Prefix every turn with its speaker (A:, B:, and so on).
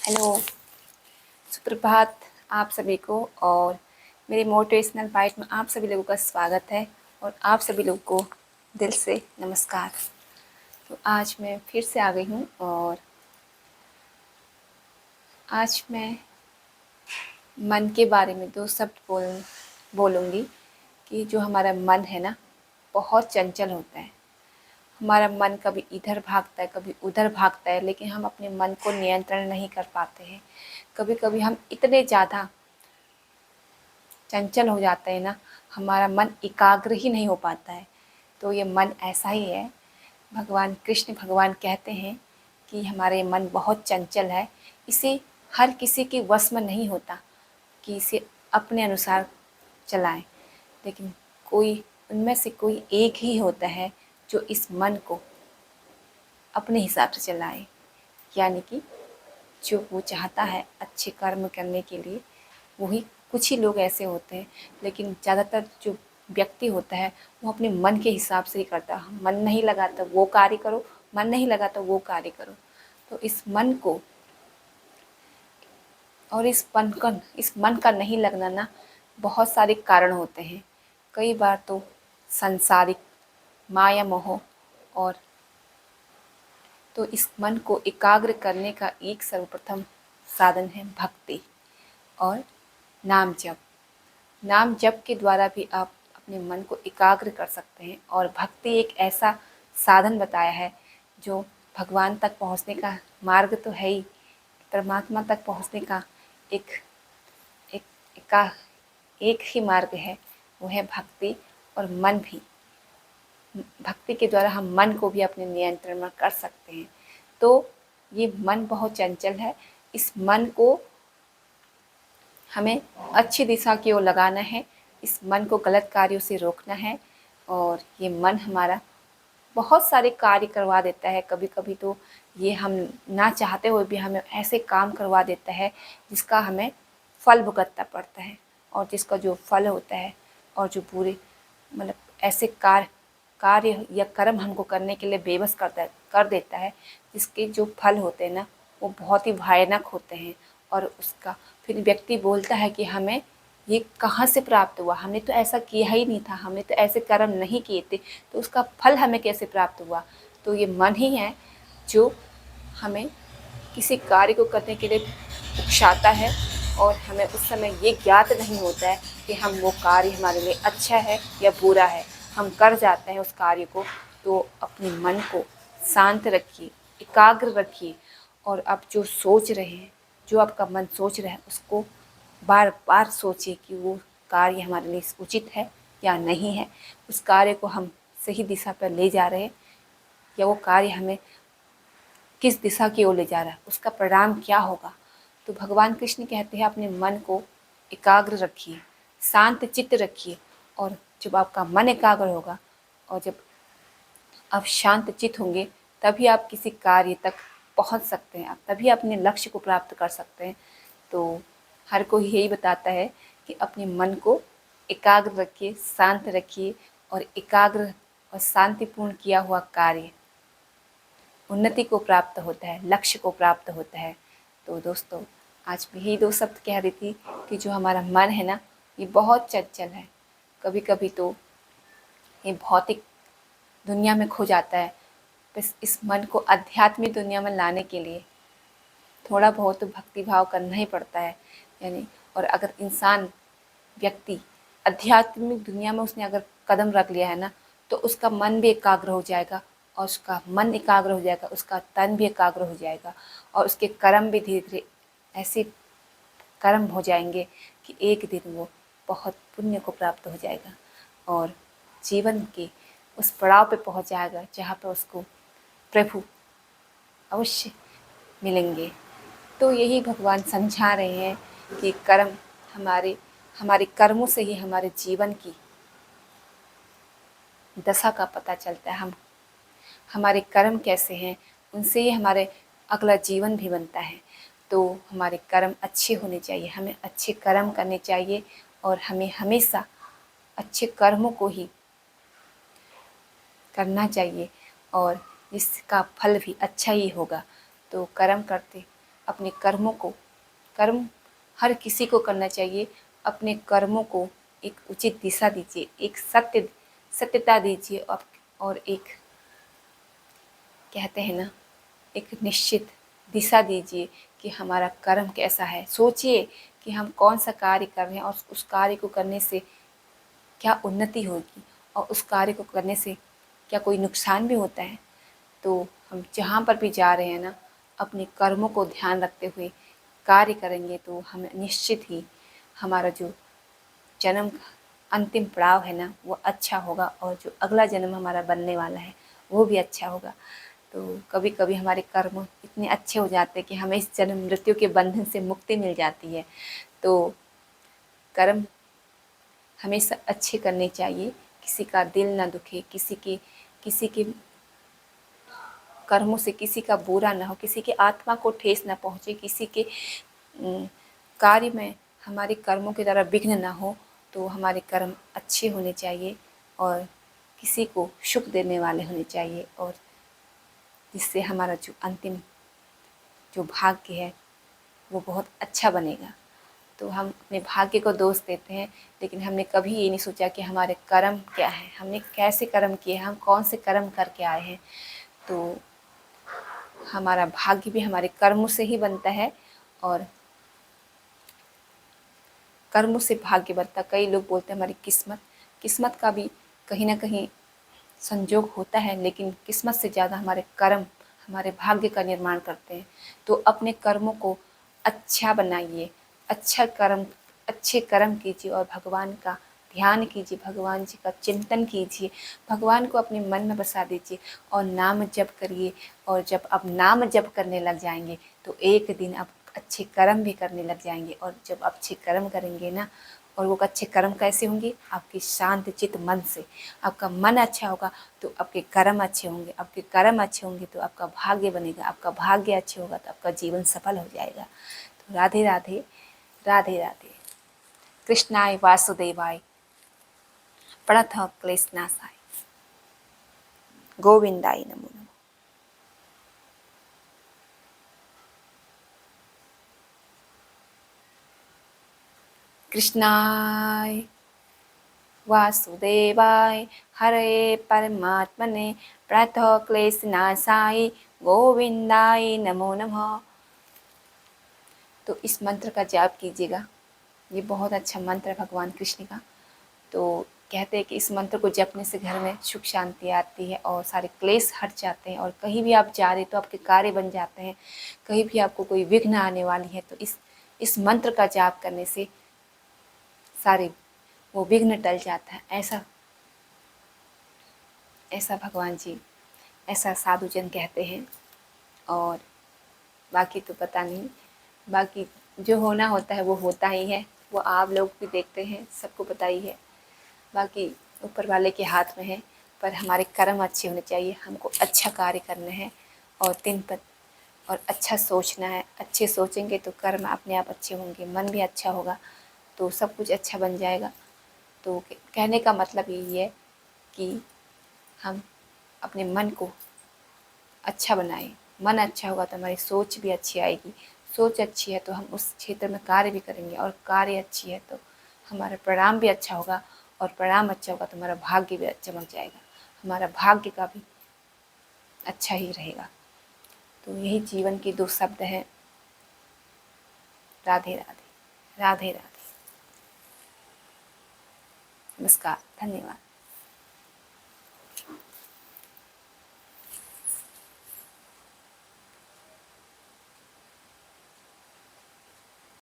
A: Hello, सुप्रभात आप सभी को। और मेरी मोटिवेशनल बाइट में आप सभी लोगों का स्वागत है और आप सभी लोगों को दिल से नमस्कार। तो आज मैं फिर से आ गई हूँ और आज मैं मन के बारे में दो शब्द बोलूँगी कि जो हमारा मन है ना, बहुत चंचल होता है। हमारा मन कभी इधर भागता है, कभी उधर भागता है, लेकिन हम अपने मन को नियंत्रण नहीं कर पाते हैं। कभी कभी हम इतने ज़्यादा चंचल हो जाता है ना, हमारा मन एकाग्र ही नहीं हो पाता है। तो ये मन ऐसा ही है। भगवान कृष्ण भगवान कहते हैं कि हमारे मन बहुत चंचल है, इसे हर किसी के वश में नहीं होता कि इसे अपने अनुसार चलाएं, लेकिन कोई उनमें से कोई एक ही होता है जो इस मन को अपने हिसाब से चलाए। यानी कि जो वो चाहता है अच्छे कर्म करने के लिए, वही कुछ ही लोग ऐसे होते हैं, लेकिन ज़्यादातर जो व्यक्ति होता है वो अपने मन के हिसाब से ही करता है। मन नहीं लगा तो वो कार्य करो, मन नहीं लगा तो वो कार्य करो। तो इस मन को और इस मन का नहीं लगना ना, बहुत सारे कारण होते हैं। कई बार तो सांसारिक माया मोह, और तो इस मन को एकाग्र करने का एक सर्वप्रथम साधन है भक्ति और नाम जप। नाम जप के द्वारा भी आप अपने मन को एकाग्र कर सकते हैं। और भक्ति एक ऐसा साधन बताया है जो भगवान तक पहुंचने का मार्ग तो है ही, परमात्मा तक पहुंचने का एक एक एका एक ही मार्ग है, वो है भक्ति। और मन भी, भक्ति के द्वारा हम मन को भी अपने नियंत्रण में कर सकते हैं। तो ये मन बहुत चंचल है, इस मन को हमें अच्छी दिशा की ओर लगाना है, इस मन को गलत कार्यों से रोकना है। और ये मन हमारा बहुत सारे कार्य करवा देता है। कभी कभी तो ये हम ना चाहते हुए भी हमें ऐसे काम करवा देता है जिसका हमें फल भुगतना पड़ता है, और जिसका जो फल होता है और जो पूरे मतलब ऐसे कार्य या कर्म हमको करने के लिए बेबस कर देता है, जिसके जो फल होते हैं ना, वो बहुत ही भयानक होते हैं। और उसका फिर व्यक्ति बोलता है कि हमें ये कहाँ से प्राप्त हुआ, हमने तो ऐसा किया ही नहीं था, हमने तो ऐसे कर्म नहीं किए थे, तो उसका फल हमें कैसे प्राप्त हुआ। तो ये मन ही है जो हमें किसी कार्य को करने के लिए उकसाता है, और हमें उस समय ये ज्ञात नहीं होता है कि हम वो कार्य हमारे लिए अच्छा है या बुरा है। हम कर जाते हैं उस कार्य को। तो अपने मन को शांत रखिए, एकाग्र रखिए, और आप जो सोच रहे हैं, जो आपका मन सोच रहा है, उसको बार बार सोचिए कि वो कार्य हमारे लिए उचित है या नहीं है। उस कार्य को हम सही दिशा पर ले जा रहे हैं, या वो कार्य हमें किस दिशा की ओर ले जा रहा है, उसका परिणाम क्या होगा। तो भगवान कृष्ण कहते हैं अपने मन को एकाग्र रखिए, शांत चित्त रखिए। और जब आपका मन एकाग्र होगा और जब आप शांत चित्त होंगे, तभी आप किसी कार्य तक पहुंच सकते हैं, आप तभी अपने लक्ष्य को प्राप्त कर सकते हैं। तो हर कोई यही बताता है कि अपने मन को एकाग्र रखिए, शांत रखिए, और एकाग्र और शांतिपूर्ण किया हुआ कार्य उन्नति को प्राप्त होता है, लक्ष्य को प्राप्त होता है। तो दोस्तों, आज मैं यही दो शब्द कह रही थी कि जो हमारा मन है ना, ये बहुत चंचल है। कभी कभी तो ये भौतिक दुनिया में खो जाता है। बस इस मन को आध्यात्मिक दुनिया में लाने के लिए थोड़ा बहुत तो भक्ति भाव करना ही पड़ता है। यानी और अगर इंसान व्यक्ति आध्यात्मिक दुनिया में उसने अगर कदम रख लिया है ना, तो उसका मन भी एकाग्र हो जाएगा, और उसका मन एकाग्र हो जाएगा, उसका तन भी एकाग्र हो जाएगा, और उसके कर्म भी धीरे धीरे ऐसे कर्म हो जाएंगे कि एक दिन वो बहुत पुण्य को प्राप्त हो जाएगा, और जीवन के उस पड़ाव पे पहुंच जाएगा जहाँ पर उसको प्रभु अवश्य मिलेंगे। तो यही भगवान समझा रहे हैं कि कर्म हमारे हमारे कर्मों से ही हमारे जीवन की दशा का पता चलता है। हम हमारे कर्म कैसे हैं, उनसे ही हमारे अगला जीवन भी बनता है। तो हमारे कर्म अच्छे होने चाहिए, हमें अच्छे कर्म करने चाहिए, और हमें हमेशा अच्छे कर्मों को ही करना चाहिए, और इसका फल भी अच्छा ही होगा। तो कर्म करते अपने कर्मों को, कर्म हर किसी को करना चाहिए। अपने कर्मों को एक उचित दिशा दीजिए, एक सत्यता दीजिए और एक कहते हैं ना, एक निश्चित दिशा दीजिए कि हमारा कर्म कैसा है। सोचिए कि हम कौन सा कार्य कर रहे हैं और उस कार्य को करने से क्या उन्नति होगी और उस कार्य को करने से क्या कोई नुकसान भी होता है। तो हम जहाँ पर भी जा रहे हैं ना, अपने कर्मों को ध्यान रखते हुए कार्य करेंगे तो हमें निश्चित ही हमारा जो जन्म अंतिम पड़ाव है ना वो अच्छा होगा और जो अगला जन्म हमारा बनने वाला है वो भी अच्छा होगा। तो कभी कभी हमारे कर्म इतने अच्छे हो जाते हैं कि हमें इस जन्म मृत्यु के बंधन से मुक्ति मिल जाती है। तो कर्म हमेशा अच्छे करने चाहिए, किसी का दिल ना दुखे, किसी के कर्मों से किसी का बुरा ना हो, किसी की आत्मा को ठेस ना पहुँचे, किसी के कार्य में हमारे कर्मों के द्वारा विघ्न ना हो। तो हमारे कर्म अच्छे होने चाहिए और किसी को सुख देने वाले होने चाहिए और जिससे हमारा जो अंतिम जो भाग्य है वो बहुत अच्छा बनेगा। तो हम अपने भाग्य को दोष देते हैं, लेकिन हमने कभी ये नहीं सोचा कि हमारे कर्म क्या है, हमने कैसे कर्म किए, हम कौन से कर्म करके आए हैं। तो हमारा भाग्य भी हमारे कर्मों से ही बनता है और कर्मों से भाग्य बनता। कई लोग बोलते हैं हमारी किस्मत का भी कहीं ना कहीं संजोग होता है, लेकिन किस्मत से ज़्यादा हमारे कर्म हमारे भाग्य का निर्माण करते हैं। तो अपने कर्मों को अच्छा बनाइए, अच्छे कर्म कीजिए और भगवान का ध्यान कीजिए, भगवान जी का चिंतन कीजिए, भगवान को अपने मन में बसा दीजिए और नाम जप करिए। और जब आप नाम जप करने लग जाएंगे तो एक दिन आप अच्छे कर्म भी करने लग जाएंगे। और जब अच्छे कर्म करेंगे ना, और वो अच्छे कर्म कैसे होंगे, आपके शांत चित्त मन से। आपका मन अच्छा होगा तो आपके कर्म अच्छे होंगे, आपके कर्म अच्छे होंगे तो आपका भाग्य बनेगा, आपका भाग्य अच्छे होगा तो आपका जीवन सफल हो जाएगा। तो राधे राधे, राधे राधे। कृष्णाय वासुदेवाय प्रणतः क्लेशनाशाय, गोविंदाय नमो नमः। कृष्णाय वासुदेवाय हरे परमात्मने प्रणतः क्लेशनाशाय, गोविंदाय नमो नमः। तो इस मंत्र का जाप कीजिएगा, ये बहुत अच्छा मंत्र है भगवान कृष्ण का। तो कहते हैं कि इस मंत्र को जपने से घर में सुख शांति आती है और सारे क्लेश हट जाते हैं और कहीं भी आप जा रहे तो आपके कार्य बन जाते हैं। कहीं भी आपको कोई विघ्न आने वाली है तो इस मंत्र का जाप करने से सारे वो विघ्न टल जाता है। ऐसा भगवान जी, ऐसा साधु जन कहते हैं। और बाकी तो पता नहीं, बाकी जो होना होता है वो होता ही है, वो आप लोग भी देखते हैं, सबको पता ही है। बाकी ऊपर वाले के हाथ में है, पर हमारे कर्म अच्छे होने चाहिए, हमको अच्छा कार्य करना है और और अच्छा सोचना है। अच्छे सोचेंगे तो कर्म अपने आप अच्छे होंगे, मन भी अच्छा होगा तो सब कुछ अच्छा बन जाएगा। तो कहने का मतलब यही है कि हम अपने मन को अच्छा बनाएं। मन अच्छा होगा तो हमारी सोच भी अच्छी आएगी, सोच अच्छी है तो हम उस क्षेत्र में कार्य भी करेंगे और कार्य अच्छी है तो हमारा परिणाम भी अच्छा होगा और परिणाम अच्छा होगा तो हमारा भाग्य भी चमक जाएगा, हमारा भाग्य का भी अच्छा ही रहेगा। तो यही जीवन के दो शब्द हैं, राधे राधे, राधे राधे। नमस्कार, धन्यवाद।